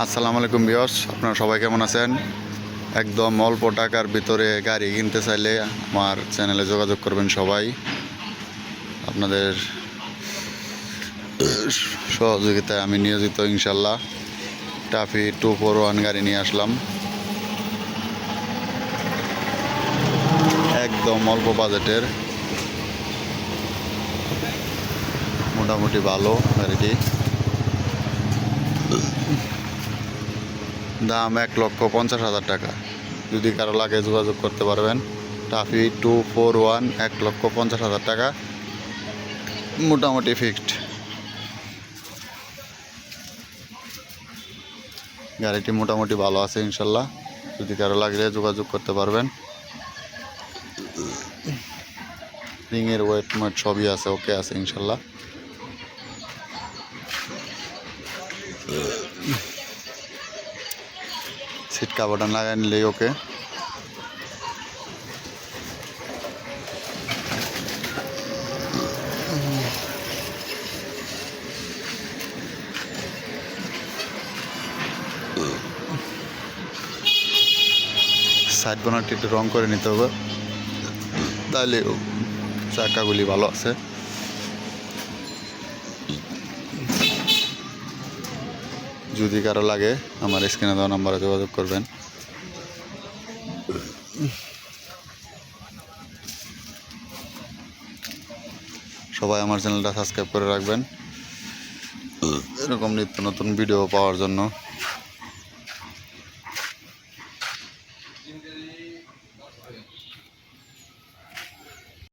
আসসালামু আলাইকুম ভিউয়ার্স, আপনারা সবাই কেমন আছেন? একদম অল্প টাকার ভিতরে গাড়ি কিনতে চাইলে আমার চ্যানেলে যোগাযোগ করবেন সবাই। আপনাদের সহযোগিতায় আমি নিয়োজিত ইনশাল্লাহ। টাফি 241 গাড়ি নিয়ে আসলাম, একদম অল্প বাজেটের, মোটামুটি ভালো গাড়িটি। দাম 1,50,000 টাকা। যদি কারো লাগে যোগাযোগ করতে পারবেন। টাফি 241 1,50,000 টাকা, মোটামুটি ফিক্সড। গাড়িটি মোটামুটি ভালো আছে ইনশাল্লাহ। যদি কারো লাগলে যোগাযোগ করতে পারবেন। রিংয়ের ওয়েট মেট সবই আছে, ওকে আছে ইনশাল্লাহ। সিট কাভারটা লাগাই নিলেই ওকে। সাইড বোনারটি একটু রং করে নিতে হবে, তাহলে চাকাগুলি ভালো আছে। যদি কারো লাগে আমার স্ক্রিনে দেওয়া নাম্বারে যোগাযোগ করবেন। সবাই আমার চ্যানেলটা সাবস্ক্রাইব করে রাখবেন এরকম নিত্য নতুন ভিডিও পাওয়ার জন্য।